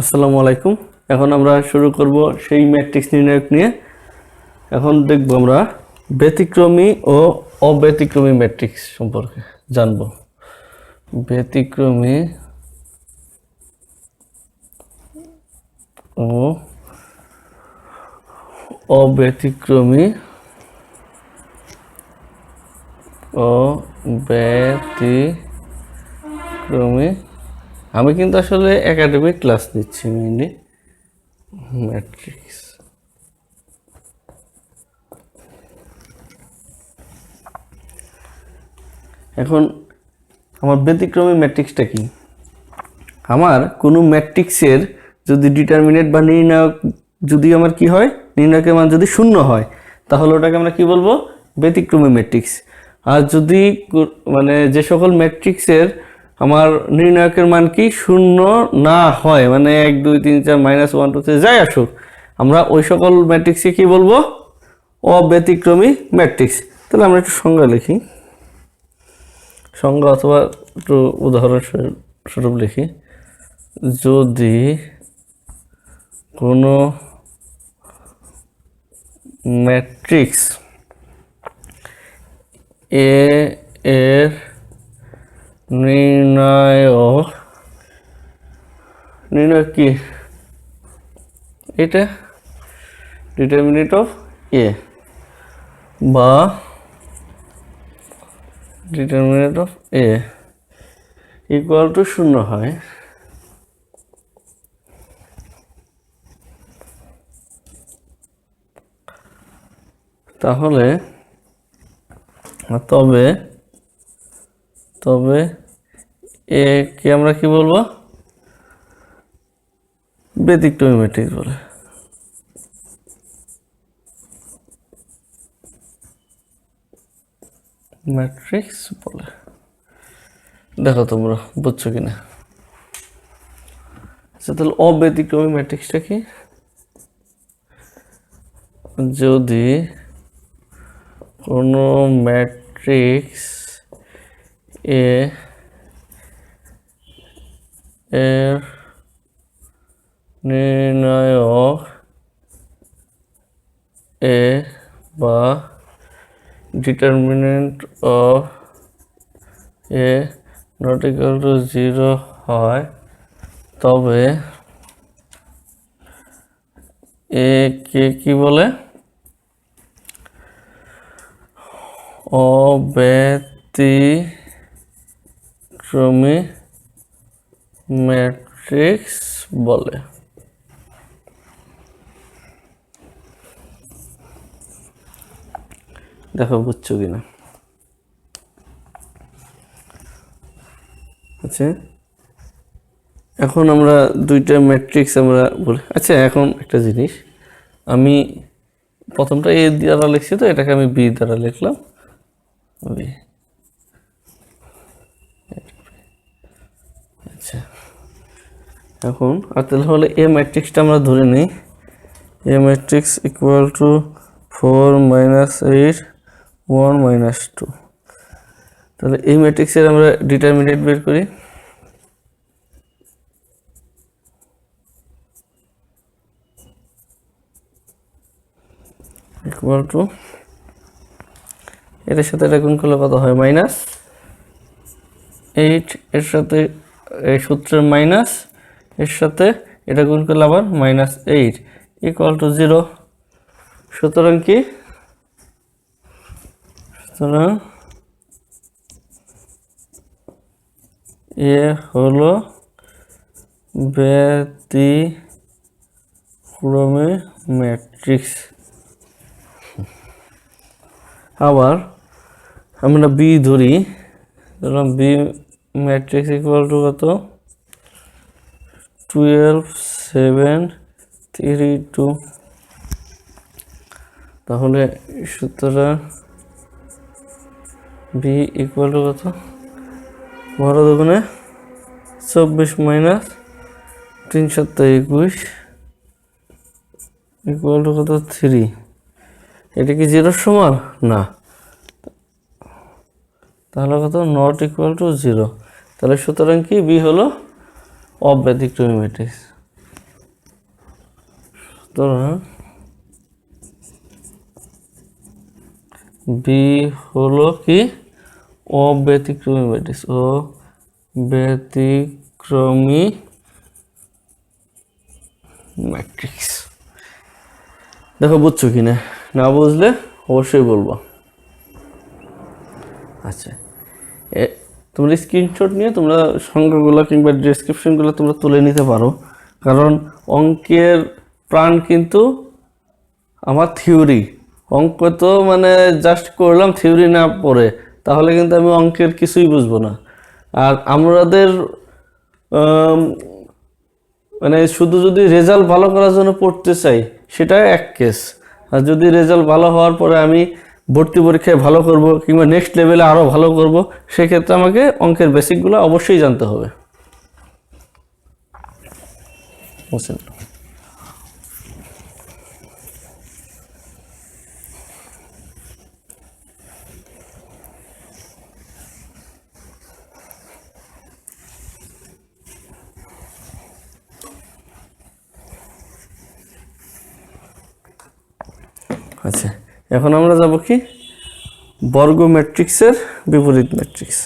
আসসালামু আলাইকুম। এখন আমরা শুরু করব সেই ম্যাট্রিক্স নির্ণায়ক নিয়ে। এখন দেখব আমরা ব্যতিক্রমী ও অব্যতিক্রমী ম্যাট্রিক্স সম্পর্কে জানব। ব্যতিক্রমী ও অব্যতিক্রমী আমি কিন্তু আসলে একাডেমিক ক্লাস নিচ্ছি মেইনলি ম্যাট্রিক্স। এখন আমার ব্যতিক্রমী ম্যাট্রিক্সটা কি? আমার কোনো ম্যাট্রিক্সের যদি ডিটারমিনেন্ট বা নির্ণায়ক যদি আমার কি হয়, নির্ণায়কের মান যদি শূন্য হয়, তাহলে ওটাকে আমরা কি বলবো? ব্যতিক্রমী ম্যাট্রিক্স। আর যদি মানে যে সকল ম্যাট্রিক্সের আমার নির্ণায়কের মান কি শূন্য না হয়, মানে 1 2 3 4 -1 2 3 যাই আসুক, আমরা ওই সকল ম্যাট্রিক্সকে কি বলবো? অব্যতিক্রমী ম্যাট্রিক্স। তাহলে আমরা একটু সংজ্ঞা লিখি, সংজ্ঞা অথবা একটু উদাহরণস্বরূপ লিখি। যদি কোনো ম্যাট্রিক্স এ এর নির্ণায়ক কি? এটা ডিটারমিনেন্ট অফ এ বা determinant of A equal two শূন্য হয়, তাহলে তবে এ কে আমরা কি বলবো? ব্যতিক্রমী ম্যাট্রিক্স বলে। ম্যাট্রিক্স বলে। দেখো তোমরা বুঝছো কিনা। আচ্ছা, তাহলে অব্যতিক্রমী ম্যাট্রিক্সটা কি? যদি কোনো ম্যাট্রিক্স এর নির্ণায়ক এ বা determinant of A not equal to 0 হয়, তবে এ কে কি বলে? অব্যতিক্রমী ম্যাট্রিক্স বলে। দেখো বুঝছো কিনা। আচ্ছা, এখন আমরা দুইটা ম্যাট্রিক্স আমরা বলি। আচ্ছা, এখন একটা জিনিস, আমি প্রথমটা এ দ্বারা লিখছি, তো এটাকে আমি বি দ্বারা লিখলাম। আচ্ছা, এখন আর তাহলে হলে এ ম্যাট্রিক্সটা আমরা ধরে নিই। এ ম্যাট্রিক্স ইকুয়াল টু 4 -8 1 -2। তাহলে এই ম্যাট্রিক্সের আমরা ডিটারমিনেন্ট বের করি। ইকুয়াল টু, এটার সাথে এটা গুণ করলে কত হয়? -8, এর সাথে এই সূত্রের মাইনাস, এর সাথে এটা গুণ করলে আবার -8 ইকুয়াল টু 0। সুতরাং কি? সুতরাং এ হলো ব্যতিক্রমী ম্যাট্রিক্স। আবার আমরা বি ধরি, ধরলাম বি ম্যাট্রিক্স ইকুয়াল টু কত? 12 7 3 2। তাহলে সুতরাং বি ইকুয়াল টু কত? 12 দুগুণে 24 মাইনাস 3 7 21 ইকুয়াল টু কত? 3। এটা কি 0 সমান? না, তাহলে কত? Not equal to 0। তাহলে সুতরাং কি? বি হলো অব্যতিক্রমী ম্যাট্রিক্স। ধরো বি হলো কি অব্যতিক্রমী ম্যাট্রিক্স, অব্যতিক্রমী ম্যাট্রিক্স। দেখো বুঝছো কি না, না বুঝলে অবশ্যই বলবো। আচ্ছা, তোমরা স্ক্রিনশট নিয়ে তোমরা সংখ্যাগুলো কিংবা ডেসক্রিপশনগুলো তোমরা তুলে নিতে পারো, কারণ অঙ্কের প্রাণ কিন্তু আমার থিওরি। অঙ্ক তো মানে জাস্ট করলাম থিওরি না পড়ে, তাহলে কিন্তু আমি অঙ্কের কিছুই বুঝবো না। আর আমাদের মানে শুধু যদি রেজাল্ট ভালো করার জন্য পড়তে চাই সেটা এক কেস, আর যদি রেজাল্ট ভালো হওয়ার পরে আমি ভর্তি পরীক্ষায় ভালো করব কিংবা নেক্সট লেভেলে আরও ভালো করব, সেক্ষেত্রে আমাকে অঙ্কের বেসিকগুলো অবশ্যই জানতে হবে। বুঝছেন? আচ্ছা, এখন আমরা যাব কি বর্গ ম্যাট্রিক্সের বিপরীত ম্যাট্রিক্স।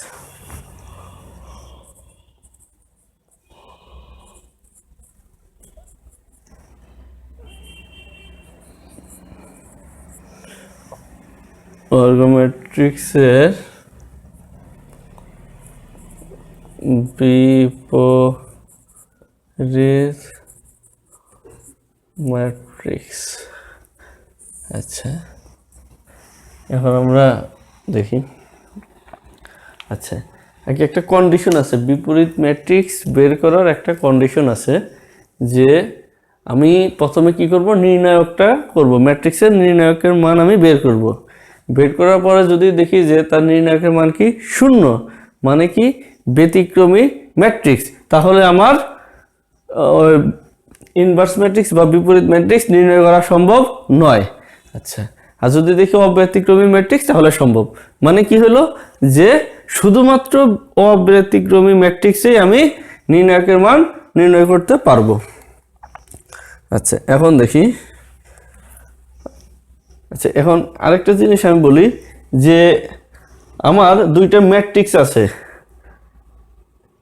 বর্গ ম্যাট্রিক্সের বিপরীত ম্যাট্রিক্স। আচ্ছা, এখন আমরা দেখি। আচ্ছা, আগে একটা কন্ডিশন আছে, বিপরীত ম্যাট্রিক্স বের করার একটা কন্ডিশন আছে, যে আমি প্রথমে কি করব, নির্ণায়কটা করব, ম্যাট্রিক্সের নির্ণায়কের মান আমি বের করব। বের করার পরে যদি দেখি যে তার নির্ণায়কের মান কি 0, মানে কি ব্যতিক্রমী ম্যাট্রিক্স, তাহলে আমার ইনভার্স ম্যাট্রিক্স বা বিপরীত ম্যাট্রিক্স নির্ণয় করা সম্ভব নয়। আচ্ছা, আর যদি দেখি অব্যতিক্রমী ম্যাট্রিক্স তাহলে সম্ভব। মানে কি হলো, যে শুধুমাত্র অব্যতিক্রমী ম্যাট্রিক্সেই আমি নির্ণায়কের মান নির্ণয় করতে পারবো। আচ্ছা, এখন দেখি। আচ্ছা, এখন আরেকটা জিনিস আমি বলি, যে আমার দুইটা ম্যাট্রিক্স আছে,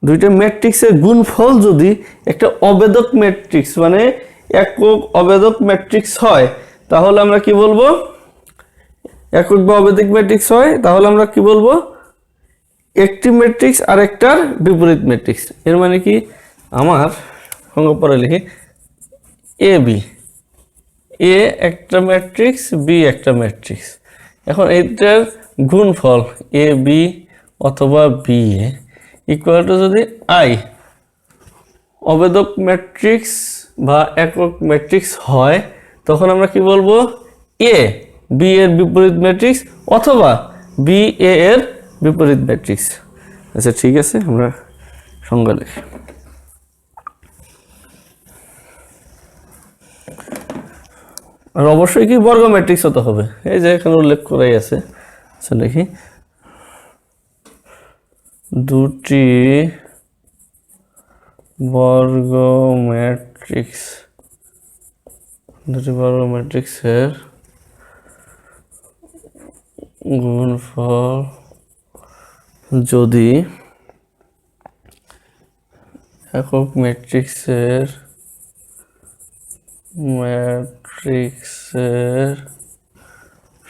দুইটা ম্যাট্রিক্সের গুণফল যদি একটা অবেদক ম্যাট্রিক্স মানে একক অবেদক ম্যাট্রিক্স হয়, তাহলে আমরা কি বলবো, একক বা অবেদিক ম্যাট্রিক্স হয়, তাহলে আমরা কি বলবো, একটি ম্যাট্রিক্স আর একটার বিপরীত ম্যাট্রিক্স। এর মানে কি, আমার সংজ্ঞা পরে লিখি, এ বি, এ একটা ম্যাট্রিক্স, বি একটা ম্যাট্রিক্স। এখন এইটার গুণফল এ বি অথবা বি এ ইকুয়াল টু যদি আই অবেদক ম্যাট্রিক্স বা একক ম্যাট্রিক্স হয়, তখন আমরা কি বলবো, এ বি এর বিপরীত ম্যাট্রিক্স অথবা বি এ এর বিপরীত ম্যাট্রিক্স। আচ্ছা, ঠিক আছে, আমরা সংজ্ঞা লিখি। আর অবশ্যই কি বর্গ ম্যাট্রিক্স হতে হবে, এই যে এখানে উল্লেখ করাই আছে। আচ্ছা, লিখি, দুটি বর্গ ম্যাট্রিক্স, দুটি বর্গ ম্যাট্রিক্সের গুণফল যদি একক ম্যাট্রিক্সের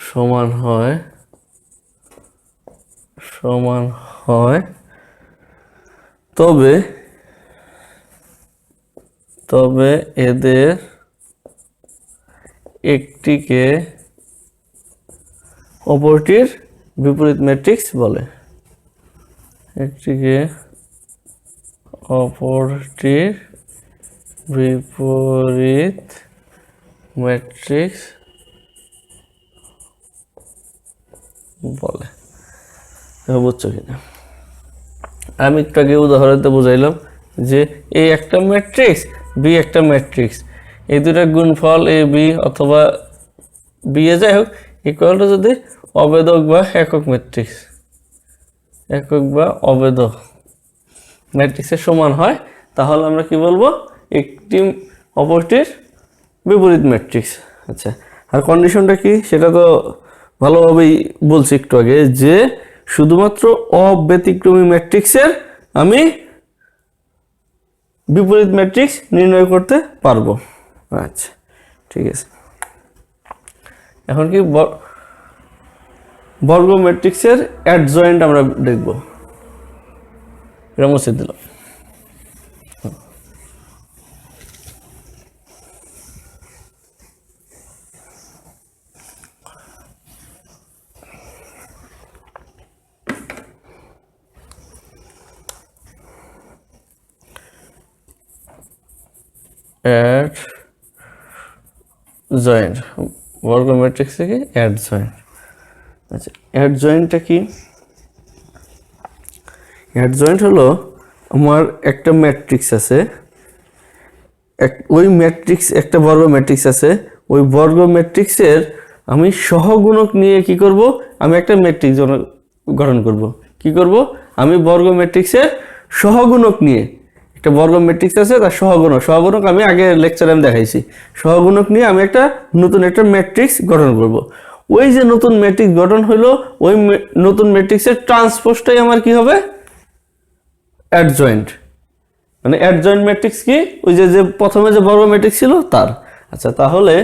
সমান হয় তবে এদের একটিকে অপরটির বিপরীত ম্যাট্রিক্স বলে, একটিকে অপরটির বিপরীত ম্যাট্রিক্স বলে। বুঝছো কিনা, আমি একটু আগে উদাহরণতে বুঝাইলাম যে এ একটা ম্যাট্রিক্স, বি একটা ম্যাট্রিক্স, এই দুটা গুণফল এ বি অথবা বি এ যাই হোক ইকুয়াল টু যদি অবেদক বা একক ম্যাট্রিক্স, একক বা অবেদক ম্যাট্রিক্সের সমান হয়, তাহলে আমরা কি বলবো, একটি অপরটির বিপরীত ম্যাট্রিক্স। আচ্ছা, আর কন্ডিশনটা কি সেটা তো ভালোভাবেই বলছি একটু আগে, যে শুধুমাত্র অব্যতিক্রমী ম্যাট্রিক্সের আমি বিপরীত ম্যাট্রিক্স নির্ণয় করতে পারবো। আচ্ছা ঠিক আছে, এখন কি বর্গ ম্যাট্রিক্সের অ্যাডজয়েন্ট আমরা দেখব। এটা মুছে দিলাম। অ্যাডজয়েন্ট বর্গ ম্যাট্রিক্স থেকে অ্যাডজয়েন্ট। আচ্ছা, অ্যাডজয়েন্টটা কি? অ্যাডজয়েন্ট হলো আমার একটা ম্যাট্রিক্স আছে, ওই ম্যাট্রিক্স একটা বর্গ ম্যাট্রিক্স আছে, ওই বর্গ ম্যাট্রিক্সের আমি সহগুণক নিয়ে কি করব, আমি একটা ম্যাট্রিক্স গঠন করব। কি করব? আমি বর্গ ম্যাট্রিক্সের সহগুণক নিয়ে, একটা বর্গ ম্যাট্রিক্স আছে তার সহগুণক আমি আগে লেকচারে আমি দেখাইছি, সহগুণক নিয়ে আমি একটা নতুন একটা ম্যাট্রিক্স গঠন করব। ওই যে নতুন ম্যাট্রিক্স গঠন হলো, ওই নতুন ম্যাট্রিক্সের ট্রান্সপোজটাই আমার কি হবে? অ্যাডজয়েন্ট। মানে অ্যাডজয়েন্ট ম্যাট্রিক্স কি? ওই যে যে প্রথমে যে বর্গ ম্যাট্রিক্স ছিল তার। আচ্ছা, তাহলে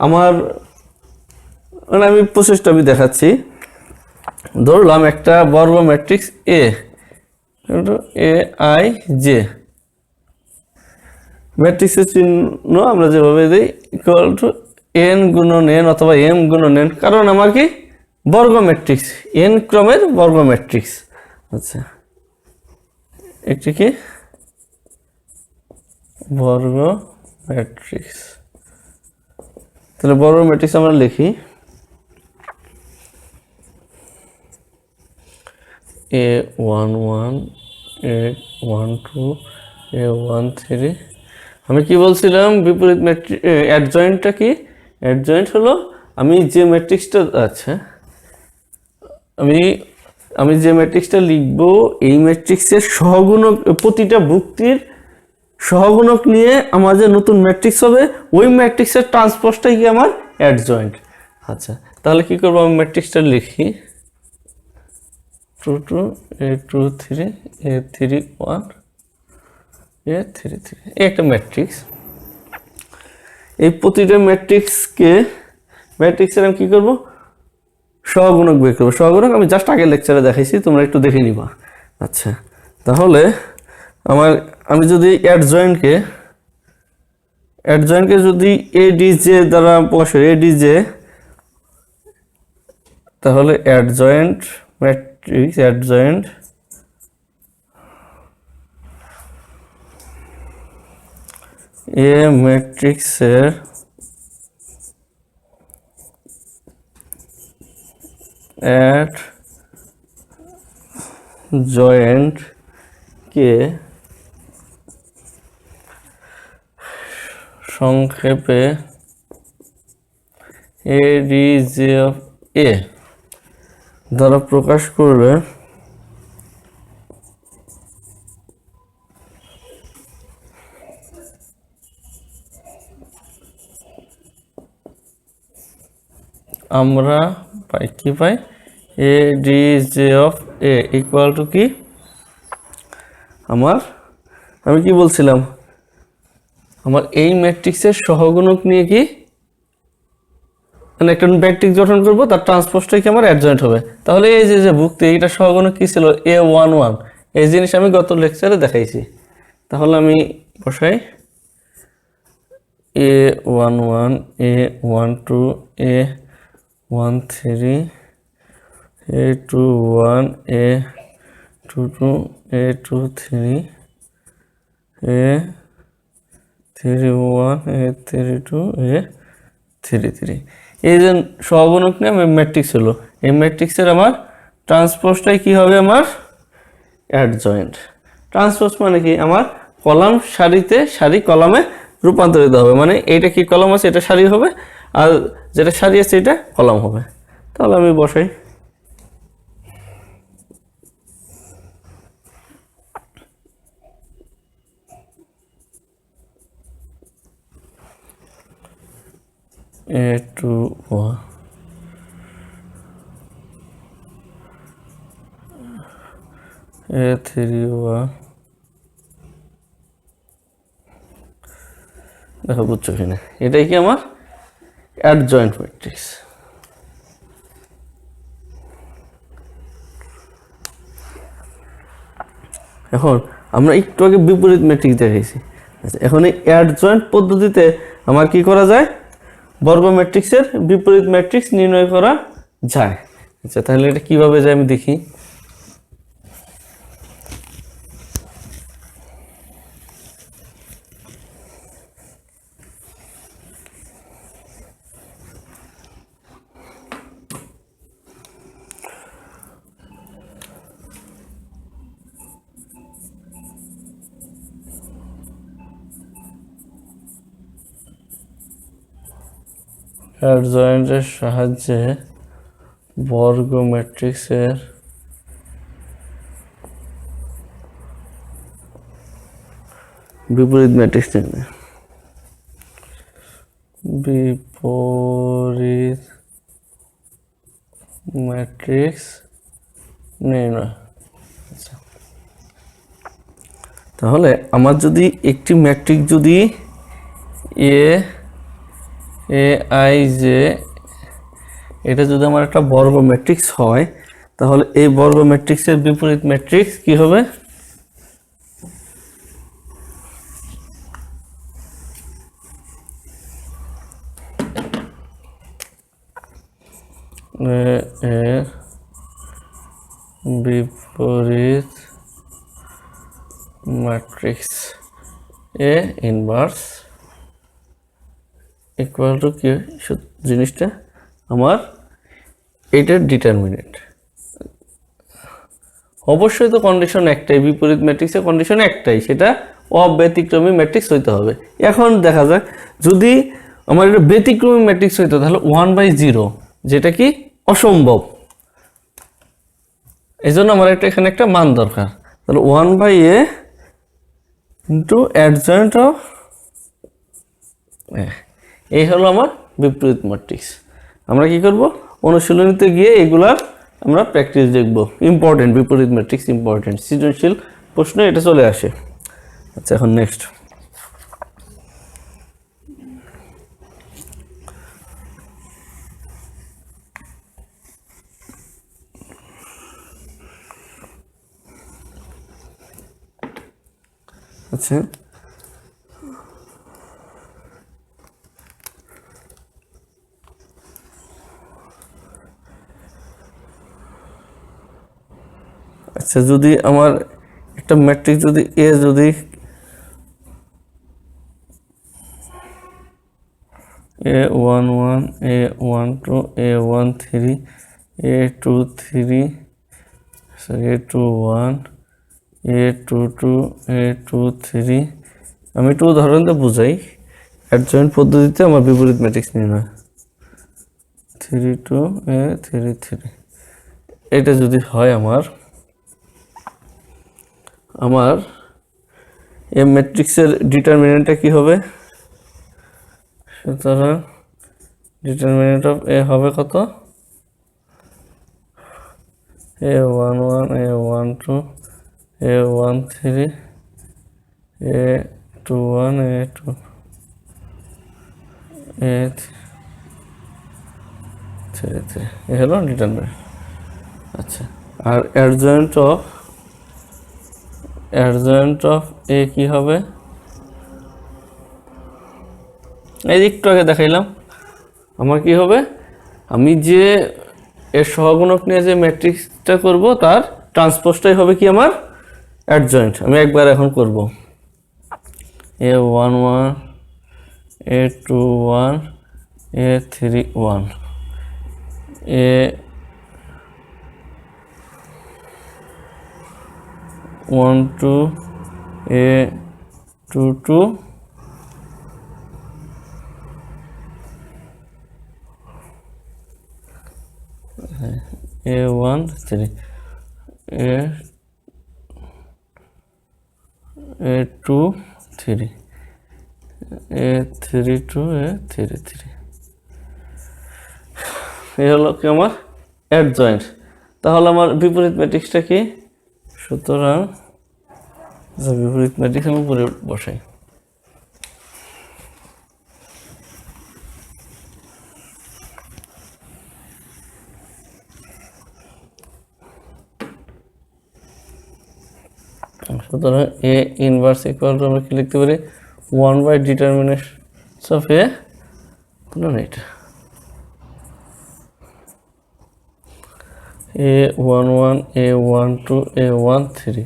আমার মানে আমি প্রসেসটা আমি দেখাচ্ছি। ধরলাম একটা বর্গ ম্যাট্রিক্স এ আই জে, ম্যাট্রিক্সের চিহ্ন আমরা যেভাবে দিই ইকুয়াল টু এন গুণন এন অথবা এম গুণন এন, কারণ আমার কি বর্গ ম্যাট্রিক্স, এন ক্রমের বর্গ ম্যাট্রিক্স। আচ্ছা, একটি কি বর্গ ম্যাট্রিক্স। তাহলে বর্গ ম্যাট্রিক্স আমরা লিখি A11 A12 A13। আমি কি বলছিলাম বিপরীত ম্যাট্রিক্স অ্যাডজয়েন্টটা কি? অ্যাডজয়েন্ট হলো আমি যে ম্যাট্রিক্সটা আছে, আমি যে ম্যাট্রিক্সটা লিখব এই ম্যাট্রিক্সের সহগুণক, প্রতিটা ভুক্তির সহগুণক নিয়ে আমার যে নতুন ম্যাট্রিক্স হবে, ওই ম্যাট্রিক্সের ট্রান্সপোজটাই কি আমার অ্যাডজয়েন্ট। আচ্ছা, তাহলে কি করবো? আমি ম্যাট্রিক্সটা লিখি 2 2 A2 3 A3 1 A3 3, একটা ম্যাট্রিক্স। এই প্রতিটা ম্যাট্রিক্সের আমি কি করব? সহগুণক বের করবো। সহগুণক আমি জাস্ট আগে লেকচারে দেখাইছি, তোমরা একটু দেখে নিবা। আচ্ছা, তাহলে আমি যদি অ্যাডজয়েন্টকে যদি এডিজে দ্বারা প্রকাশ করি, এডিজে, তাহলে অ্যাডজয়েন্ট ম্যাট্রিক্স এ ম্যাট্রিক্সের অ্যাডজয়েন্ট কে সংক্ষেপে এডিজে অফ এ দ্বারা প্রকাশ করলে আমরা কি পাই? Adj of A equal to কি? আমি কি বলছিলাম? আমার এই ম্যাট্রিক্সের সহগুণক নিয়ে কি মানে একটা ম্যাট্রিক্স গঠন করব, তার ট্রান্সপোজটাই কি আমার অ্যাডজয়েন্ট হবে। তাহলে এই যে ভুক্তি, এইটা সহগুণক কি ছিল? A11। এই জিনিস আমি গত লেকচারে দেখাইছি। তাহলে আমি বসাই A11 A12 A13 A21 A22 A23 A31 A32 A33। এই যে সহগুণক নিয়ে আমার ম্যাট্রিক্স হলো, এই ম্যাট্রিক্সের আমার ট্রান্সপোজটাই কি হবে? আমার অ্যাডজয়েন্ট। ট্রান্সপোজ মানে কি? আমার কলাম সারিতে, সারি কলামে রূপান্তরিত হবে। মানে এইটা কি কলাম আছে, এটা সারি হবে, আর যেটা সারি আছে এটা কলাম হবে। তাহলে আমি বসাই A2 1 A3 1 দেখো বুঝছো কিনা এটাই কি আমার অ্যাডজয়েন্ট ম্যাট্রিক্স এখন আমরা একটু আগে বিপরীত ম্যাট্রিক্স দেখাইছি আচ্ছা এখন এই অ্যাডজয়েন্ট পদ্ধতিতে আমার কি করা যায় বর্গ ম্যাট্রিক্সের বিপরীত ম্যাট্রিক্স নির্ণয় করা যায় আচ্ছা তাহলে এটা কিভাবে যায় আমি দেখি অ্যাডজয়েন্টের সাহায্যে বর্গ ম্যাট্রিক্সের বিপরীত ম্যাট্রিক্স নির্ণয় বিপরীত ম্যাট্রিক্স নির্ণয় আচ্ছা তাহলে আমার যদি একটি ম্যাট্রিক্স যদি আই জে এটা যদি আমার একটা বর্গ ম্যাট্রিক্স হয় তাহলে এই বর্গ ম্যাট্রিক্সের বিপরীত ম্যাট্রিক্স কি হবে এর বিপরীত matrix A inverse equal to কি জিনিসটা আমার এটার ডিটারমিনেন্ট অবশ্যই তো কন্ডিশন একটাই বিপরীত ম্যাট্রিক্সের কন্ডিশন একটাই সেটা অব্যতিক্রমী ম্যাট্রিক্স হইতে হবে এখন দেখা যাক যদি আমার এটা ব্যতিক্রমী ম্যাট্রিক্স হইতো তাহলে 1/0 যেটা কি অসম্ভব এই জন্য আমার এখানে একটা মান দরকার তাহলে 1/a ইন্টু অ্যাডজয়েন্ট অফ এই হলো আমার বিপরীত ম্যাট্রিক্স আমরা কি করব অনুশীলনীতে গিয়ে এগুলার আমরা প্র্যাকটিস দেখব ইম্পর্টেন্ট বিপরীত ম্যাট্রিক্স ইম্পর্টেন্ট সৃজনশীল প্রশ্ন এটা চলে আসে আচ্ছা এখন নেক্সট আচ্ছা আচ্ছা যদি আমার একটা ম্যাট্রিক্স যদি এ যদি A11 A12 A13 A23 A21 A22 A23 আমি একটু উদাহরণটা বুঝাই অ্যাডজয়েন্ট পদ্ধতিতে আমার বিপরীত ম্যাট্রিক্স নির্ণয় 32 A33 এটা যদি হয় আমার এই ম্যাট্রিক্সের ডিটারমিনেন্টটা কি হবে সুতরাং ডিটারমিনেন্ট অফ এ হবে কত A11 A12 A13 A21 A2 A33 এ হলো ডিটারমিনেন্ট আচ্ছা আর অ্যাডজয়েন্ট অফ এ কি হবে এই একটু আগে দেখাইলাম আমার কি হবে আমি যে এর সহগুণক নিয়ে যে ম্যাট্রিক্সটা করব তার ট্রান্সপোজটাই হবে কি আমার অ্যাডজয়েন্ট আমি একবার এখন করব A11 A21 A31 A12 A22 A13 A23 A32 A33 এই হলো কি আমার অ্যাডজয়েন্ট। তাহলে আমার বিপরীত ম্যাট্রিক্সটা কি? সুতরাং বিপরীত ম্যাট্রিক্স আমি উপরে বসাই। সুতরাং এ ইনভার্স ইকুয়াল টু আমরা কি লিখতে পারি? 1/ডিটারমিনেন্টস অফ এ, না এটা A11 A12 A13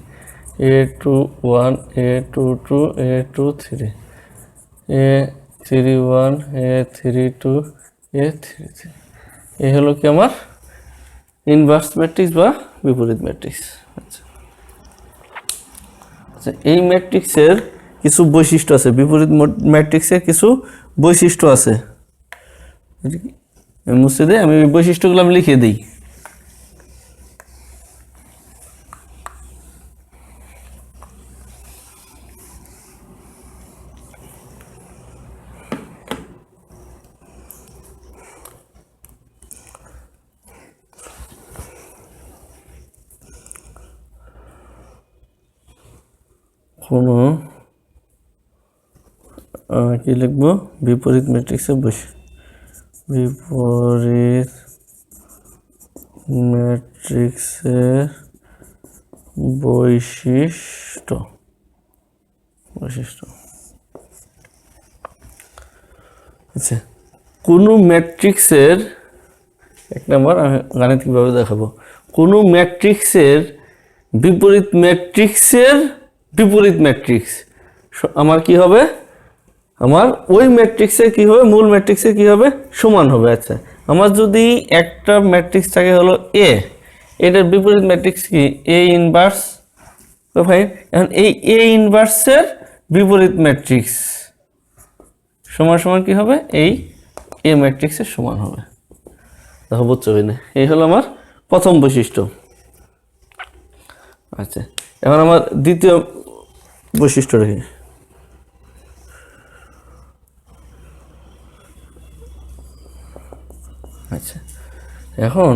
A21 A22 A23 A31 A32 A33। এই হলো কি আমার ইনভার্স ম্যাট্রিক্স বা বিপরীত ম্যাট্রিক্স। আচ্ছা আচ্ছা, এই ম্যাট্রিক্সের কিছু বৈশিষ্ট্য আছে, বিপরীত ম্যাট্রিক্সের কিছু বৈশিষ্ট্য আছে। মুছে দিই, আমি বৈশিষ্ট্যগুলো আমি লিখে দিই। কোনো কি লিখবো? বিপরীত ম্যাট্রিক্সের বিপরীত ম্যাট্রিক্সের বৈশিষ্ট্য। আচ্ছা, কোনো ম্যাট্রিক্সের এক নম্বর আমি গাণিতিকভাবে দেখাবো। কোনো ম্যাট্রিক্সের বিপরীত ম্যাট্রিক্স আমার কি হবে? আমার ওই ম্যাট্রিক্সের কি হবে? মূল ম্যাট্রিক্সের কি হবে? সমান হবে। আচ্ছা, আমার যদি একটা ম্যাট্রিক্স থাকে হলো এ, এটার বিপরীত ম্যাট্রিক্স কি? A inverse. ভাই এখন এই এ ইনভার্সের বিপরীত ম্যাট্রিক্স সমান সমান কি হবে? এই এ ম্যাট্রিক্সের সমান হবে। দেখো বুঝছো কিনা? এই হলো আমার প্রথম বৈশিষ্ট্য। আচ্ছা, এখন আমার দ্বিতীয় বৈশিষ্ট্য রেখে, আচ্ছা এখন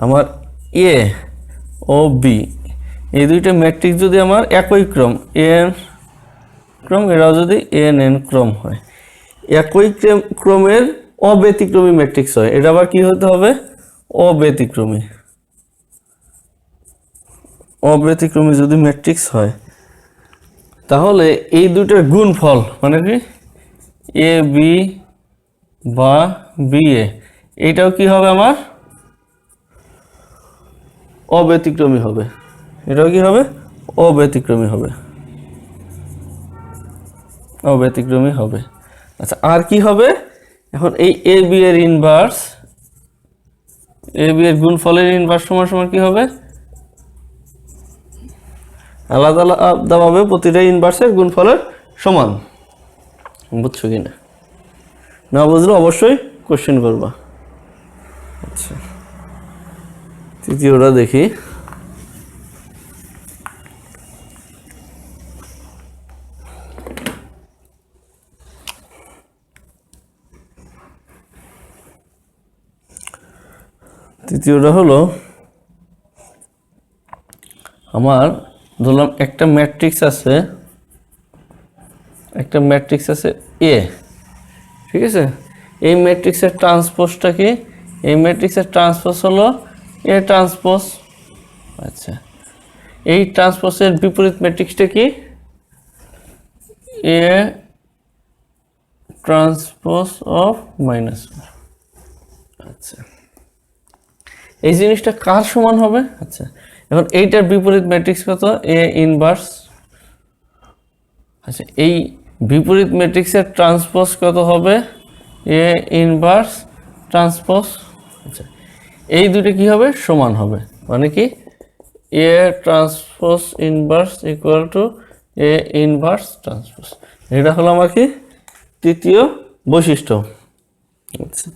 আমার এ ও বি এই দুইটা ম্যাট্রিক্স যদি আমার একই ক্রম এন ক্রম, এরাও যদি এন এন ক্রম হয়, একই ক্রমের অব্যতিক্রমী ম্যাট্রিক্স হয়, এটা আবার কি হতে হবে? অব্যতিক্রমী যদি ম্যাট্রিক্স হয়, তাহলে এই দুইটার গুণফল মানে কি? এ বি বা বি এ, এইটাও কি হবে? আমার অব্যতিক্রমী হবে। এটাও কি হবে? অব্যতিক্রমী হবে। আচ্ছা, আর কি হবে? এখন এই এ বি এর ইনভার্স, এ বি এর গুণফলের ইনভার্স সমান সমান কি হবে? আলাদা আলাদাভাবে প্রতিটা ইনভার্সের গুণফলের সমান। বুঝছো কিনা? না বুঝলে অবশ্যই কোশ্চেন করবা। আচ্ছা, তৃতীয়টা দেখি। তৃতীয়টা হলো আমার ধরলাম একটা ম্যাট্রিক্স আছে এ, ঠিক আছে? এই ম্যাট্রিক্সের ট্রান্সপোজটা কি? এই ম্যাট্রিক্সের ট্রান্সপোজ হলো এ ট্রান্সপোজ। আচ্ছা, এই ট্রান্সপোজের বিপরীত ম্যাট্রিক্সটা কি? এ ট্রান্সপোজ অফ মাইনাস। আচ্ছা, এই জিনিসটা কার সমান হবে? আচ্ছা, এখন এইটার বিপরীত ম্যাট্রিক্স কত? A inverse. আচ্ছা, এই বিপরীত ম্যাট্রিক্সের ট্রান্সপোজ কত হবে? A inverse transpose. আচ্ছা, এই দুটো কি হবে? সমান হবে। মানে কি? এ transpose inverse equal to A inverse transpose. এটা হলো আমার কি? তৃতীয় বৈশিষ্ট্য। আচ্ছা,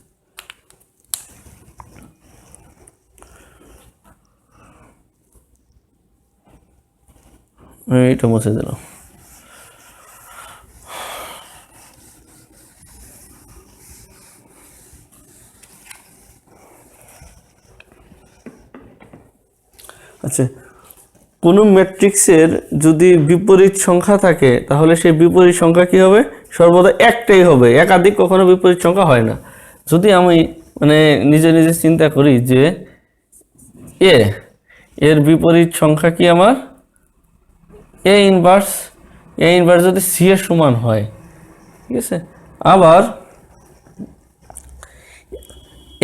এইটা মুছে দিলাম। আচ্ছা, কোনো ম্যাট্রিক্সের যদি বিপরীত সংখ্যা থাকে তাহলে সেই বিপরীত সংখ্যা কি হবে? সর্বদা একটাই হবে, একাধিক কখনো বিপরীত সংখ্যা হয় না। যদি আমি মানে নিজে নিজে চিন্তা করি যে এর বিপরীত সংখ্যা কি আমার এ ইনভার্স যদি সি এর সমান হয়, ঠিক আছে, আবার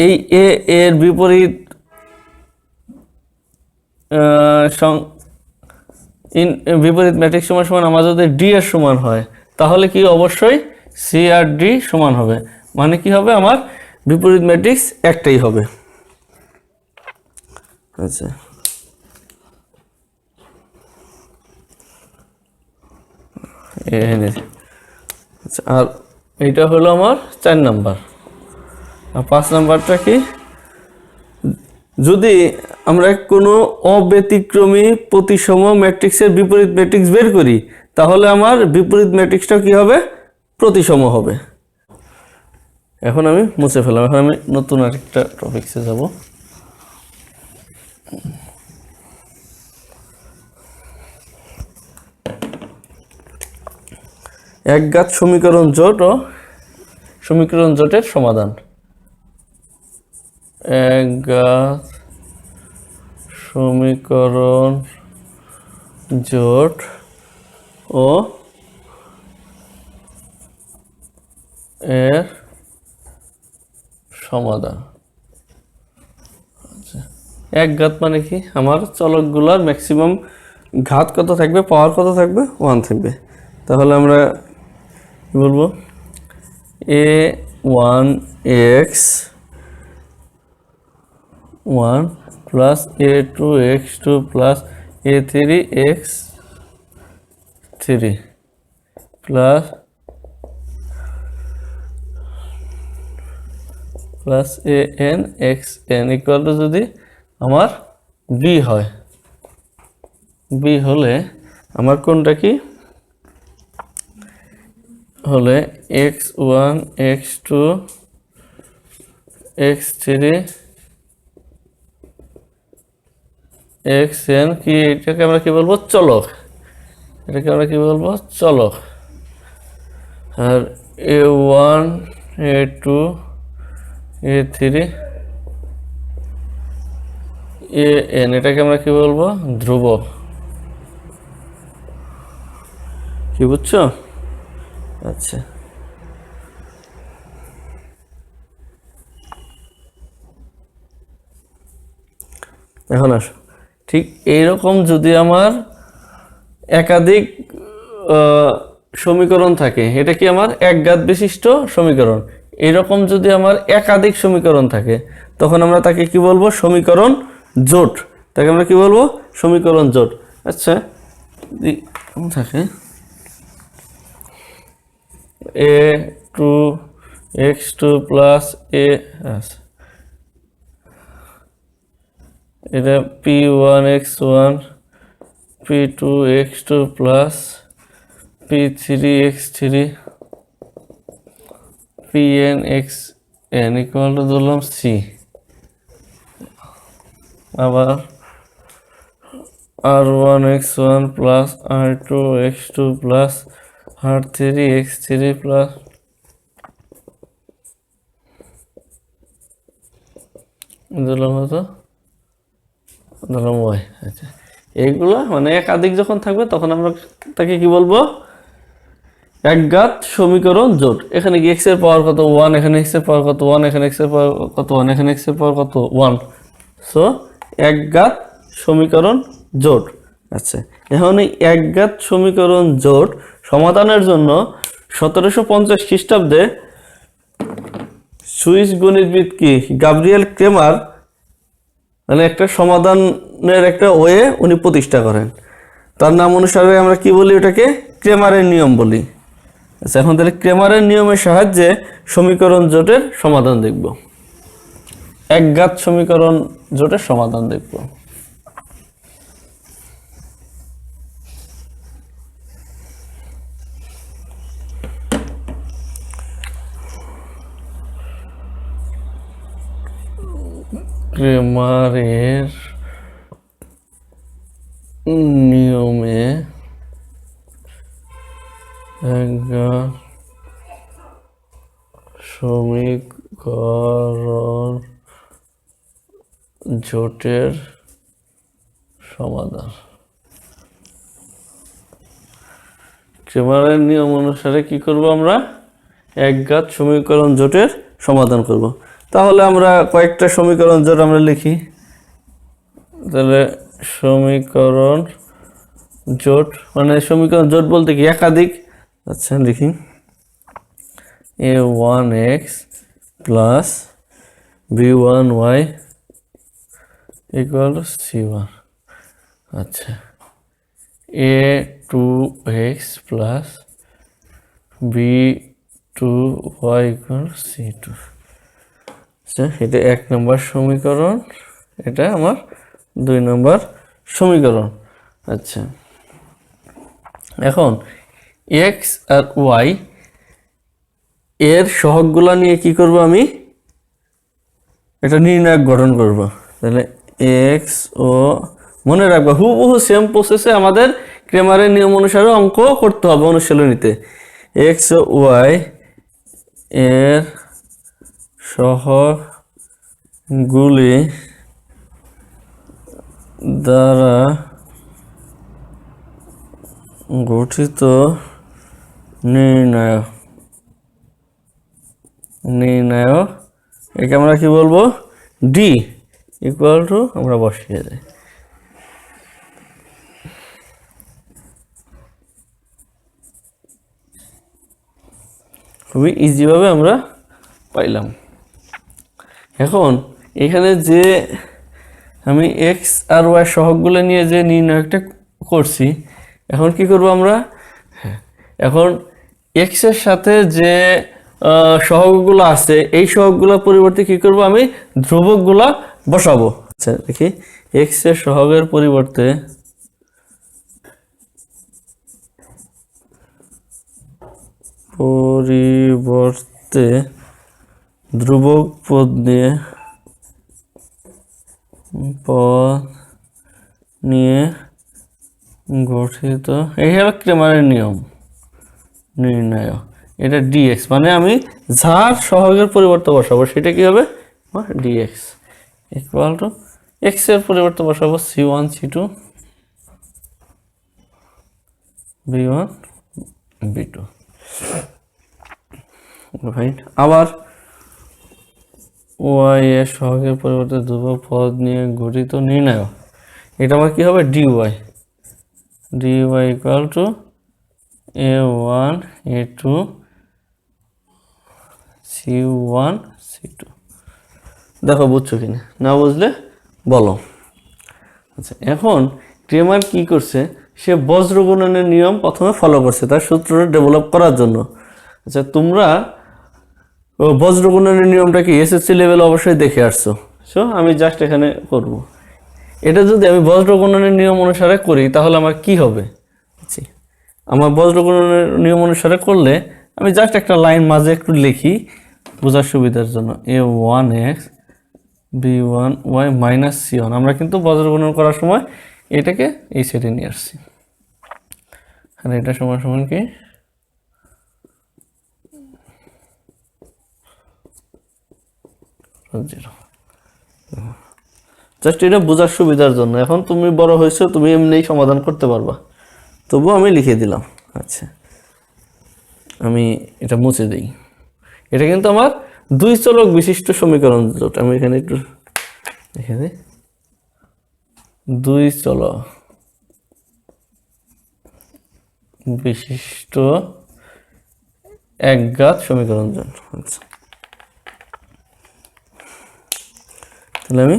এই এর বিপরীত বিপরীত ম্যাট্রিক্স সমান সমান আমার যদি ডি এর সমান হয়, তাহলে কি অবশ্যই সি আর ডি সমান হবে। মানে কি হবে? আমার বিপরীত ম্যাট্রিক্স একটাই হবে। আচ্ছা, আচ্ছা, আর এইটা হলো আমার 4 নাম্বার। আর 5 নাম্বারটা কি? যদি আমরা কোনো অব্যতিক্রমী প্রতিসম ম্যাট্রিক্সের বিপরীত ম্যাট্রিক্স বের করি, তাহলে আমার বিপরীত ম্যাট্রিক্সটা কি হবে? প্রতিসম হবে। এখন আমি মুছে ফেললাম, এখন আমি নতুন আরেকটা টপিকসে যাব। একঘাত সমীকরণ জোট ও সমীকরণ জোটের সমাধান। একঘাত সমীকরণ জোট ও এর সমাধান। একঘাত মানে কি? আমার চলকগুলোর ম্যাক্সিমাম ঘাত কত থাকবে, পাওয়ার কত থাকবে? 1 থাকবে। তাহলে আমরা কি বলবো? a1x 1 plus a2x2 plus a3x3 plus an equal to যদি আমার বি হয়, বি হলে আমার কোনটা কি হলে x1 x2 x3 xn কি? এটাকে আমরা কি বলবো? চলক। এটাকে আমরা কি বলবো? চলক। আর a1 a2 a3 an এটাকে আমরা কি বলবো? ধ্রুবক। কি বুঝছো? আচ্ছা, এখন আসো, ঠিক এইরকম যদি আমার একাধিক সমীকরণ থাকে, এটা কি আমার একঘাত বিশিষ্ট সমীকরণ। এরকম যদি আমার একাধিক সমীকরণ থাকে, তখন আমরা তাকে কি বলবো? সমীকরণ জোট। তাকে আমরা কি বলবো? সমীকরণ জোট। আচ্ছা, থাকে a2x2 প্লাস এটা p1x1 p2x2 plus p3x3 pnxn equal to ধরলাম c। আবার r1x1 plus r2x2 plus r3x3 plus ধরলাম কত? ধরলাম y। আচ্ছা, এইগুলো মানে একাধিক যখন থাকবে তখন আমরা তাকে কি বলবো? একঘাত সমীকরণ জোট। এখানে কি x এর পাওয়ার কত? 1, এখানে x এর পাওয়ার কত? 1, এখানে x এর পাওয়ার কত? 1, এখানে x এর পাওয়ার কত? 1। সো একঘাত সমীকরণ জোট। আচ্ছা, এখন এই একঘাত সমীকরণ জোট সমাধানের জন্য 1750 খ্রিস্টাব্দে সুইস গণিতবিদ কি গাব্রিয়েল ক্রেমার মানে একটা সমাধানের একটা ওয়ে উনি প্রতিষ্ঠা করেন। তার নাম অনুসারে আমরা কি বলি? ওটাকে ক্রেমারের নিয়ম বলি। আচ্ছা, এখন তাহলে ক্রেমারের নিয়মের সাহায্যে সমীকরণ জোটের সমাধান দেখব, একঘাত সমীকরণ জোটের সমাধান দেখব। ক্রেমারের একগান সমীকরণ জোটের সমাধান। ক্রেমারের নিয়ম অনুসারে কি করব আমরা? একঘাত সমীকরণ জোটের সমাধান করব। তাহলে আমরা কয়েকটা সমীকরণ জোট আমরা লিখি। তাহলে সমীকরণ জোট মানে সমীকরণ জোট বলতে কি একাধিক। আচ্ছা লিখি a1x plus b1y equal to c1। আচ্ছা a2x plus b2y equal to c2। আচ্ছা এটা 1 নম্বর সমীকরণ, এটা আমার 2 নম্বর সমীকরণ। আচ্ছা এখন x আর y এর সহগগুলা নিয়ে কি করব? আমি এটা নির্ণায়ক গঠন করব। তাহলে x ও মনে রাখবা হুবহু সেম প্রসেসে আমাদের ক্রেমারের নিয়ম অনুসারে অঙ্ক করতে হবে অনুশীলনীতে। x ও y এর সহগগুলি দ্বারা গঠিত নির্ণায়ক একে আমরা কি বলবো? ডি ইকুয়াল টু আমরা বসিয়ে যাই। খুবই ইজিভাবে আমরা পাইলাম। এখন এখানে যে আমি এক্স আর ওয়াই সহগগুলো নিয়ে যে নির্ণয়টা করছি, এখন কি করব আমরা? এখন এক্স এর সাথে যে সহগগুলো আছে এই সহগগুলোর পরিবর্তে কি করব? আমি ধ্রুবকগুলা বসাবো। আচ্ছা দেখি এক্স এর সহগের পরিবর্তে ধ্রুবক পদ নিয়ে গঠিত এই হলো ক্রেমারের নিয়ম নির্ণয়। এটা ডিএক্স মানে আমি যার সহগের পরিবর্তে বসাবো সেটা কি হবে? ডিএক্স ইকুয়াল টু এক্স এর পরিবর্তে বসাবো c1 c2 b1 b2। Right. আবার ওয়াই এর সহগের পরিবর্তে ধ্রুবক পদ নিয়ে গঠিত নির্ণয়, এটা আমার কি হবে? D y equal to a1 a2 c1 c2। দেখো বুঝছো কিনা, না বুঝলে বলো। আচ্ছা এখন ক্রেমার কি করছে? সে বজ্র গুণনের নিয়ম প্রথমে ফলো করছে তার সূত্রটা ডেভেলপ করার জন্য। আচ্ছা তোমরা বজ্র গুণনের নিয়মটা কি এসএসসি লেভেল অবশ্যই দেখে আসছো। সো আমি জাস্ট এখানে করব। এটা যদি আমি বজ্র গুণনের নিয়ম অনুসারে করি তাহলে আমার কি হবে? আমার বজ্র গুণনের নিয়ম অনুসারে করলে আমি জাস্ট একটা লাইন মাঝে একটু লিখি বোঝার সুবিধার জন্য। a1x b1y minus c1। আমরা কিন্তু বজ্র গুণন করার সময় এটাকে এই সেটে নিয়ে আসছি। আর এটা সমান সমান কি? জাস্ট এটা বোঝার সুবিধার জন্য। এখন তুমি বড় হয়েছো, তুমি এমনিই সমাধান করতে পারবা, তবুও আমি লিখে দিলাম। আচ্ছা আমি এটা মুছে দিই। এটা কিন্তু আমার 2 চলক বিশিষ্ট সমীকরণ জোট। আমি এখানে একটু লিখে দিই 2 চলক বিশিষ্ট একঘাত সমীকরণ জোট। আচ্ছা তাহলে আমি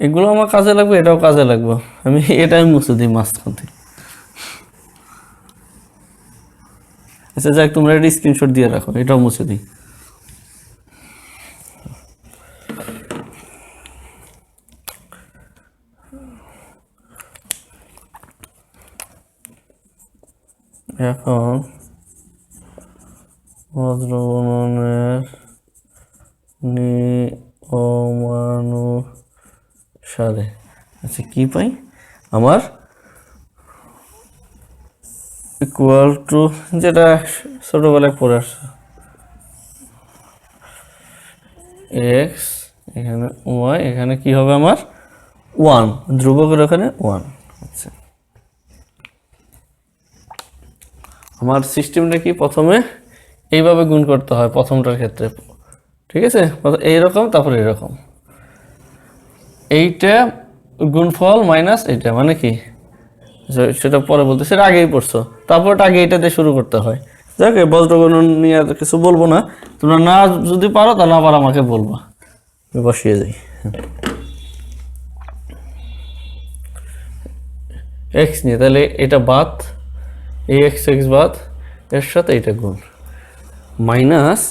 এগুলো আমার কাজে লাগবে, এটাও কাজে লাগবে। আমি এটাই মুছে দিই মাঝখান থেকে। আচ্ছা যাক তোমরা এটা স্ক্রিনশট দিয়ে রাখো, এটাও মুছে দিই। এখন বজ্র গুণনের নিয়মানুসারে আচ্ছা কি পাই? আমার ইকুয়াল টু যেটা ছোটবেলায় পড়ে আসছে এক্স, এখানে ওয়াই, এখানে কি হবে আমার 1, ধ্রুবকের ওখানে 1। আচ্ছা, আমার সিস্টেমটা কি প্রথমে এইভাবে গুণ করতে হয় প্রথমটার ক্ষেত্রে, ঠিক আছে, এইরকম তারপরে এরকম, এইটা গুণফল মাইনাস এইটা মানে কি সেটা পরে বলতে, সেটা আগেই পড়ছো, তারপরটা আগে এটা দিয়ে শুরু করতে হয়। যাক, বজ্রগণন নিয়ে আর কিছু বলবো না, তোমরা না যদি পারো তাহলে আবার আমাকে বলবা, আমি বসিয়ে যাই। এক্স নিয়ে তাহলে এটা বাদ, এই এক্স এক্স বাদ, এর সাথে এটা গুণ, minus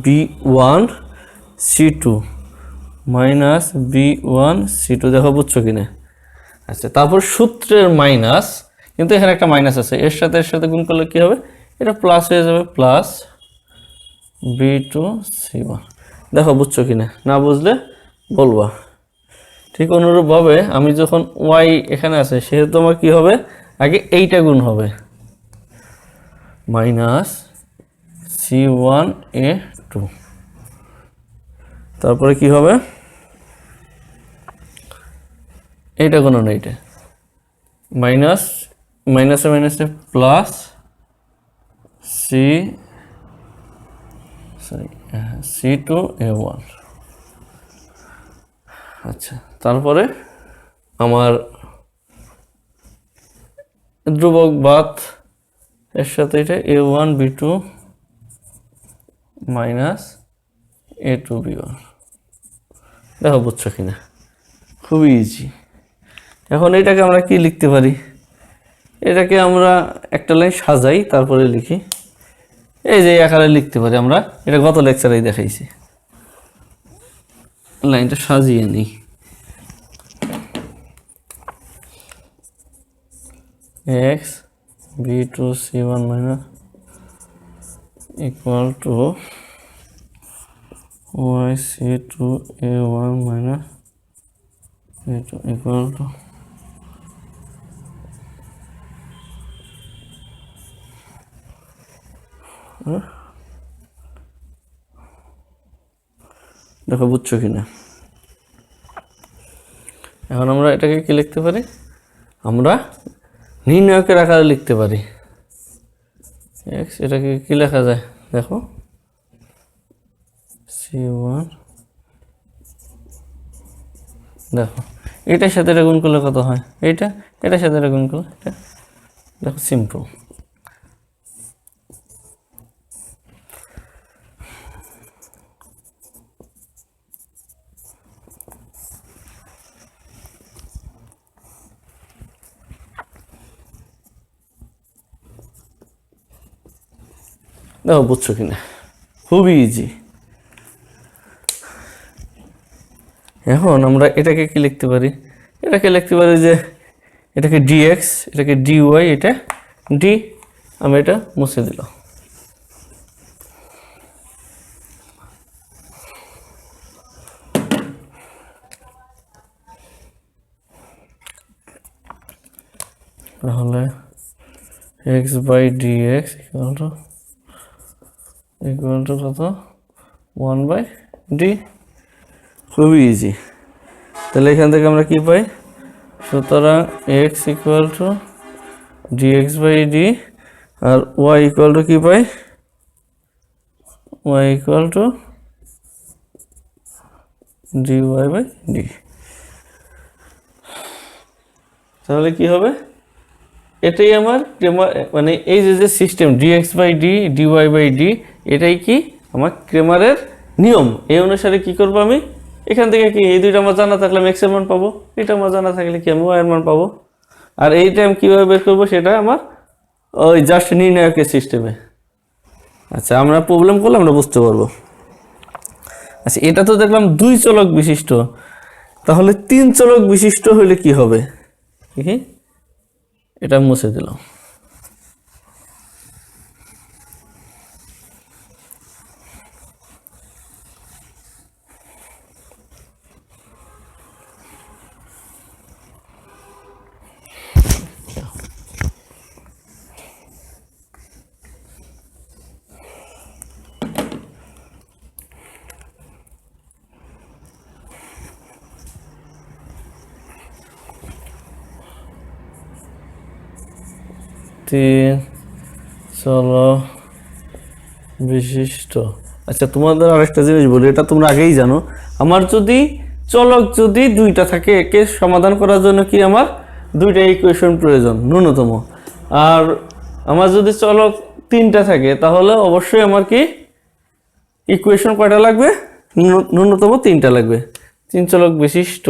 B1 C2 minus B1 C2, দেখো বুঝছো কিনা। আচ্ছা, তারপর সূত্রের মাইনাস, কিন্তু এখানে একটা মাইনাস আছে, এর সাথে গুণ করলে কি হবে, এটা প্লাস হয়ে যাবে, প্লাস B2 C1। দেখো বুঝছো কিনা, না বুঝলে বলবা। ঠিক অনুরূপভাবে আমি যখন ওয়াই এখানে আছে সেহেতু আমার কি হবে, আগে এইটা গুণ হবে, মাইনাস C1A2, তারপরে কি হবে, এইটা কোনো না, এইটা মাইনাস মাইনাসে মাইনাসে প্লাস C2A1। আচ্ছা, তারপরে আমার ধ্রুবক বাদ, এর সাথে এটা A1 B2 minus A2 B1। দেখো বুঝছো কিনা, খুবই ইজি। এখন এটাকে আমরা কি লিখতে পারি, এটাকে আমরা একটা লাইন সাজাই তারপরে লিখি, এই যে আকারে লিখতে পারি আমরা, এটা গত লেকচারেই দেখাইছি, লাইনটা সাজিয়ে নিই। x B2 C1 minus equal to y C2 A1 minus A2 equal to দেখো বুঝছো কিনা। এখন আমরা এটাকে কি লিখতে পারি, আমরা নির্ণায়কের আকারে লিখতে পারি। এটাকে কি লেখা যায় দেখো, C1, দেখো এটার সাথে এটা গুণ করলে কত হয়, এটার সাথে এটা গুণ করলে এটা, দেখো সিম্পল। দেখো বুঝছো কিনা, খুবই ইজি। এখন আমরা এটাকে কি লিখতে পারি, এটাকে লিখতে পারি যে এটাকে dx, এটাকে dy, এটা d, আমি এটা মুছে দিলাম। তাহলে x by dx equal to কত, 1 বাই d। খুবই ইজি। তাহলে এখান থেকে আমরা কি পাই, সুতরাং x equal to dx by d, আর y ইকুয়াল টু কি পাই, y equal to dy by d। তাহলে কি হবে, এটাই আমার মানে এই যে system dx by d dy by d, এটাই কি আমার ক্রেমারের নিয়ম। এই অনুসারে কি করব, আমি এখান থেকে কি এই দুইটা আমার জানা থাকলে আমি x এর মান পাবো, এটা আমার জানা থাকলে কি আমি y এর মান পাবো, আর এইটা আমি কীভাবে বের করবো সেটা আমার ওই জাস্ট নির্ণায়কের সিস্টেমে। আচ্ছা, আমরা প্রবলেম করলে আমরা বুঝতে পারবো। আচ্ছা, এটা তো দেখলাম 2 চলক বিশিষ্ট, তাহলে 3 চলক বিশিষ্ট হলে কি হবে, দেখি এটা মুছে দিলাম। তিন চলক বিশিষ্ট। আচ্ছা তোমাদের আরেকটা জিনিস বলি, এটা তোমরা আগেই জানো, আমার যদি চলক যদি দুইটা থাকে, একে সমাধান করার জন্য কি আমার দুইটা ইকুয়েশন প্রয়োজন ন্যূনতম। আর আমার যদি চলক তিনটা থাকে তাহলে অবশ্যই আমার কি ইকুয়েশন কয়টা লাগবে? ন্যূনতম তিনটা লাগবে। তিন চলক বিশিষ্ট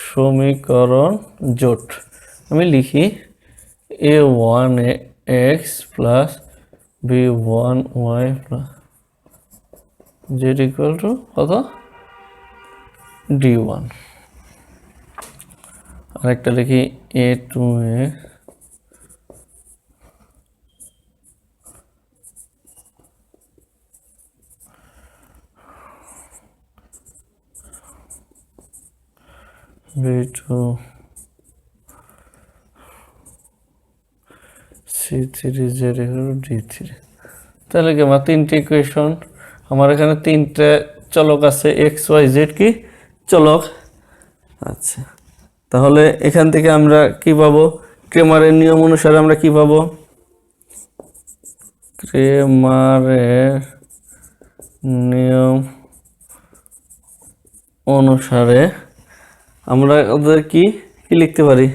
সমীকরণ জোট আমি লিখি a1x plus b1y plus z equal to কত? d1। আরেকটা লিখি a2x b2 c3 z equal d3। তাহলে কি আমার তিনটে ইকুয়েশন, আমার এখানে তিনটে চলক আছে, এক্স ওয়াই জেড কি চলক। আচ্ছা তাহলে এখান থেকে আমরা কি পাবো? ক্রেমারের নিয়ম অনুসারে আমরা কি পাবো? ক্রেমারের নিয়ম অনুসারে আমরা ওদের কি কি লিখতে পারি?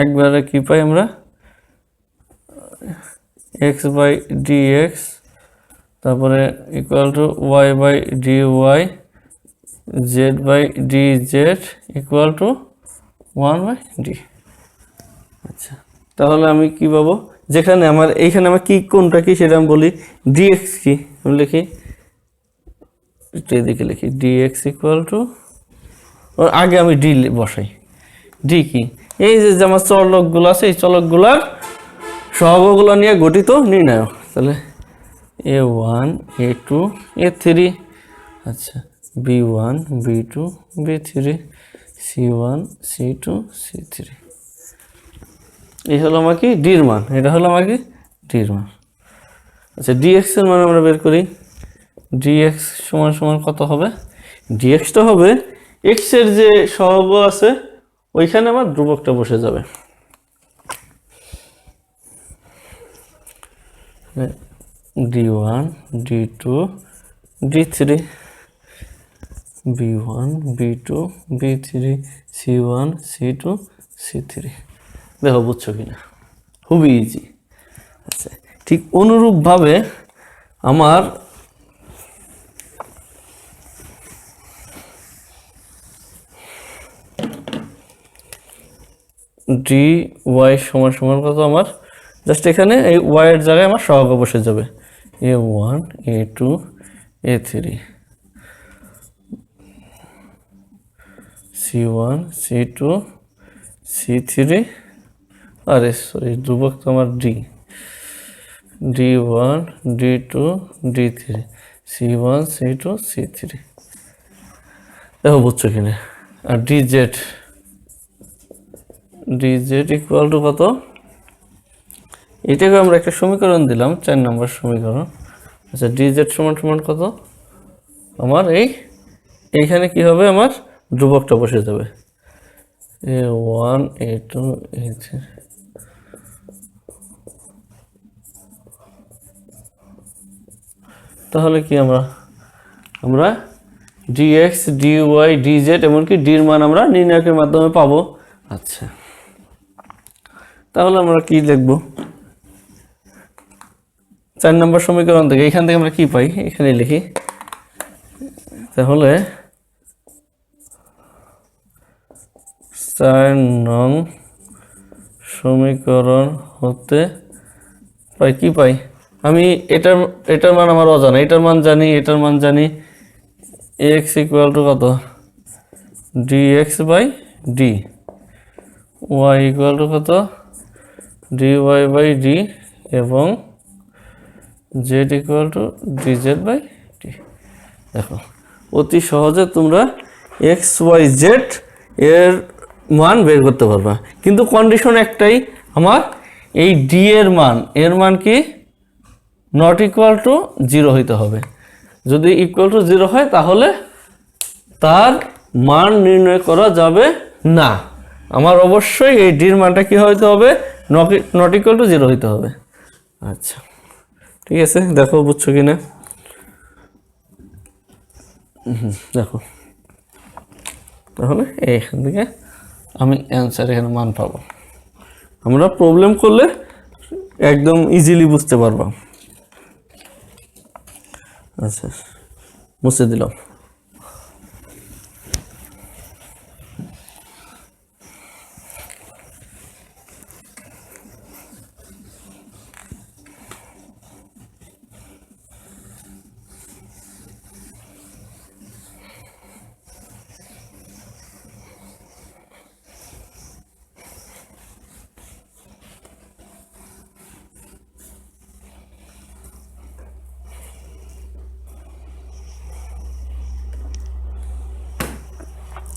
একবারে কি পাই আমরা? এক্স বাই ডি এক্স তারপরে equal to y by d y z by d z equal to 1/d। আচ্ছা তাহলে আমি কি পাবো? যেখানে আমার এইখানে আমার কি কোনটা কি সেটা আমি বলি, ডিএক্স কি আমি লিখি, এদিকে লিখি ডিএক্স ইকুয়াল টু, আগে আমি ডি বসাই। ডি কি? এই যে আমার চলকগুলো আছে, এই চলকগুলার সহগগুলো নিয়ে গঠিত নির্ণয়। তাহলে a1 a2 a3, আচ্ছা b1 b2 b3 c1 c2 c3। এই হলো আমার কি ডির মান, এটা হলো আমার কি ডির মান। আচ্ছা ডিএক্স এর মান আমরা বের করি। ডিএক্স সমান সমান কত হবে? ডিএক্সটা হবে এক্স এর যে সহগ আছে ওইখানে আমার ধ্রুবকটা বসে যাবে। d1 d2 d3 b1 b2 b3 c1 c2 c3। দেখো বুঝছো কিনা? খুবই ইজি। আচ্ছা ঠিক অনুরূপভাবে আমার ডি ওয়াই সমান সমান কত? আমার জাস্ট এখানে এই ওয়াই এর জায়গায় আমার সহগ বসে যাবে, a1 a2 a3 c1 c2 c3, আরে সরি ধ্রুবক তো আমার D, d1 d2 d3 c1 c2 c3। দেখো বুঝছো কিনা? আর dz ইকুয়াল টু কত? এটাকে আমরা একটা সমীকরণ দিলাম, 4 নম্বর সমীকরণ। আচ্ছা dz সমান সমান কত? আমার এইখানে কি হবে? আমার ধ্রুবকটা বসে যাবে, a1 a2 a3। তাহলে কি আমরা dx dy dz এমনকি ডির মান আমরা নির্ণায়কের মাধ্যমে পাবো। আচ্ছা তাহলে আমরা কি লিখব? 4 নম্বর সমীকরণ থেকে এখান থেকে আমরা কি পাই এখানে লিখি। তাহলে 4 নং সমীকরণ হতে পাই কি পাই? আমি এটার মান আমার অজানা, এটার মান জানি, এটার মান জানি। x ইকুয়াল টু কত? dx by d, y equal to কত? dy বাই ডি, এবং z equal to dz by ডি। দেখো অতি সহজে তোমরা এক্স ওয়াই জেড এর মান বের করতে পারবা, কিন্তু কন্ডিশন একটাই, আমার এই ডি এর মান কি নট ইকুয়াল টু 0 হইতে হবে। যদি ইকুয়াল টু 0 হয় তাহলে তার মান নির্ণয় করা যাবে না, আমার অবশ্যই এই ডির মানটা কি হইতে হবে, নট ইকুয়াল টু 0 হইতে হবে। আচ্ছা ঠিক আছে, দেখো বুঝছো কিনা। দেখো তাহলে এইখান থেকে আমি অ্যান্সার এখানে মান পাবো। আমরা প্রবলেম করলে একদম ইজিলি বুঝতে পারবো। আচ্ছা মুছে দিলাম।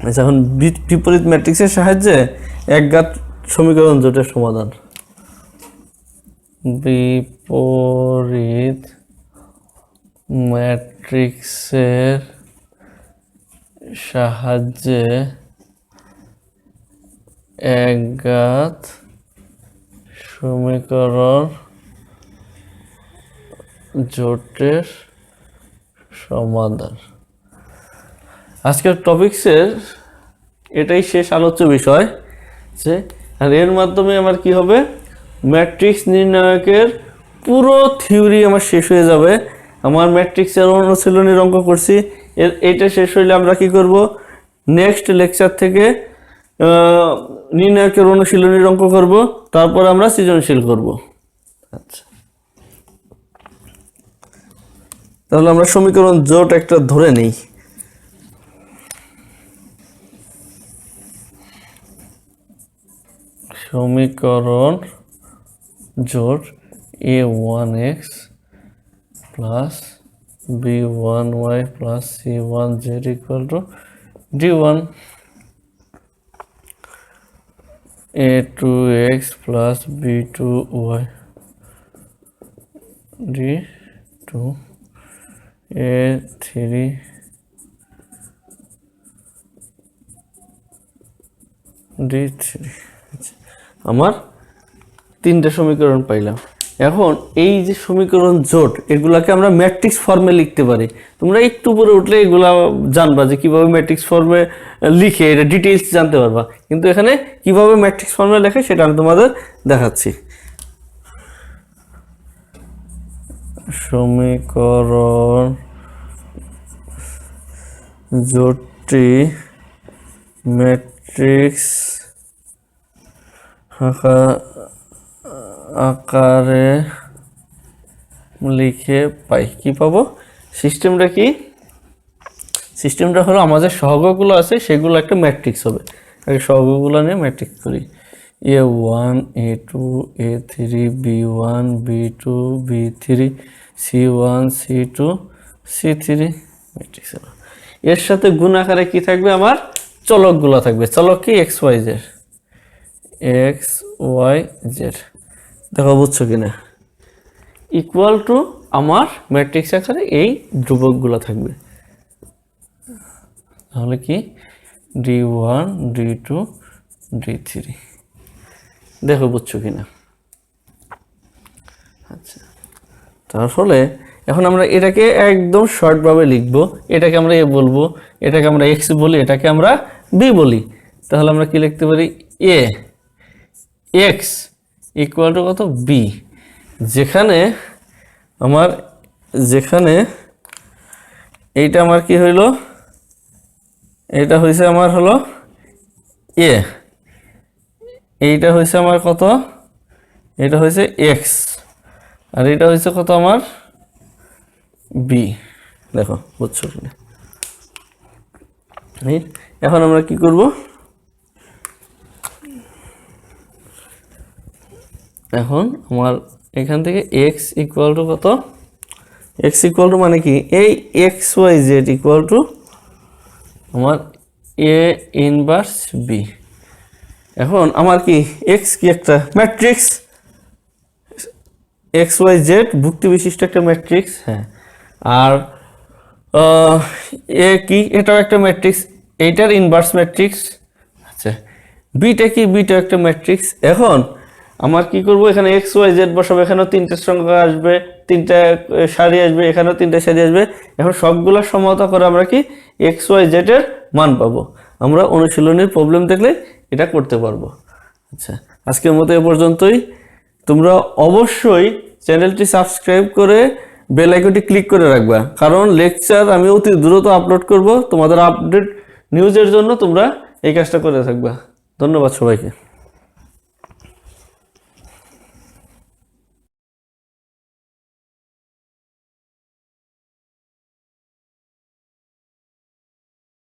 আচ্ছা এখন বিপরীত ম্যাট্রিক্সের সাহায্যে একঘাত সমীকরণ জোটের সমাধান। বিপরীত ম্যাট্রিক্সের সাহায্যে একঘাত সমীকরণ জোটের সমাধান। আজকের টপিক্সের এটাই শেষ আলোচ্য বিষয় যে, আর এর মাধ্যমে আমার কি হবে, ম্যাট্রিক্স নির্ণায়কের পুরো থিওরি আমার শেষ হয়ে যাবে। আমার ম্যাট্রিক্সের অনুশীলনীর অঙ্ক করছি, এইটা শেষ হইলে আমরা কি করব, নেক্সট লেকচার থেকে নির্ণায়কের অনুশীলনীর অঙ্ক করব, তারপর আমরা সৃজনশীল করব। আচ্ছা তাহলে আমরা সমীকরণ জোট একটা ধরে নেই। সমীকরণ জোট a1x plus b1y plus c1z equal to d1, a2x plus b2y d2, a3 d3। আমার তিনটা সমীকরণ পাইলাম। এখন এই যে সমীকরণ জোট, এগুলাকে আমরা ম্যাট্রিক্স ফর্মে লিখতে পারি। তোমরা একটু উপরে উঠলে এগুলা জানবা যে কিভাবে ম্যাট্রিক্স ফর্মে লিখে, এটা ডিটেইলস জানতে পারবা। কিন্তু এখানে কিভাবে ম্যাট্রিক্স ফর্মে লেখে সেটা আমি তোমাদের দেখাচ্ছি। সমীকরণ জোটটি ম্যাট্রিক্স আকারে লিখে পাই। কি পাবো? সিস্টেমটা কি? সিস্টেমটা হলো আমাদের সহগগুলো আছে সেগুলো একটা ম্যাট্রিক্স হবে। আগে সহগগুলো নিয়ে ম্যাট্রিক্স করি। a1 a2 a3 b1 b2 b3 c1 c2 c3 matrix. এর সাথে গুণ আকারে কি থাকবে? আমার চলকগুলো থাকবে। চলক কি? X y z, x y z. দেখো বুঝছো কিনা? ইকুয়াল টু আমার ম্যাট্রিক্স আকারে এই ধ্রুবকগুলো থাকবে। তাহলে কি? d1 d2 d3। দেখো বুঝছো কিনা? আচ্ছা তাহলে এখন আমরা এটাকে একদম শর্টভাবে লিখবো। এটাকে আমরা এ বলবো, এটাকে আমরা এক্স বলি, এটাকে আমরা বি বলি। তাহলে আমরা কি লিখতে পারি? এ এক্স ইকুয়াল টু কত? বি। যেখানে এইটা আমার কি হইল? এটা হয়েছে আমার হলো এ, এইটা হয়েছে আমার কত? এটা হয়েছে এক্স, আর এটা হয়েছে কত আমার? বি। দেখো বুঝছো কিনা? এখন আমরা কি করব? এখন আমার এখান থেকে এক্স ইকুয়াল টু কত? এক্স ইকুয়াল টু মানে কি? এই x y z equal to আমার এ ইনভার্স বি। এখন আমার কি এক্স কি একটা ম্যাট্রিক্স, এক্স ওয়াই জেড ভুক্তি বিশিষ্ট একটা ম্যাট্রিক্স। হ্যাঁ, আর এ কি? এটাও একটা ম্যাট্রিক্স, এইটার ইনভার্স ম্যাট্রিক্স। আচ্ছা বিটা কি, বিটা একটা ম্যাট্রিক্স। এখন আমার কি করব, এখানে এক্স ওয়াই জেড বসাবো, এখানেও তিনটে সংখ্যা আসবে, তিনটা সারি আসবে, এখানেও তিনটা সারি আসবে। এখন সবগুলা সমতা করে আমরা কি এক্স ওয়াই জেড এর মান পাবো। আমরা অনুশীলনের প্রবলেম দেখলে এটা করতে পারবো। আচ্ছা, আজকের মতো এ পর্যন্তই। তোমরা অবশ্যই চ্যানেলটি সাবস্ক্রাইব করে বেল আইকনটি ক্লিক করে রাখবা, কারণ লেকচার আমি অতি দ্রুত আপলোড করব। তোমাদের আপডেট নিউজের জন্য তোমরা এই কাজটা করে থাকবা। ধন্যবাদ সবাইকে।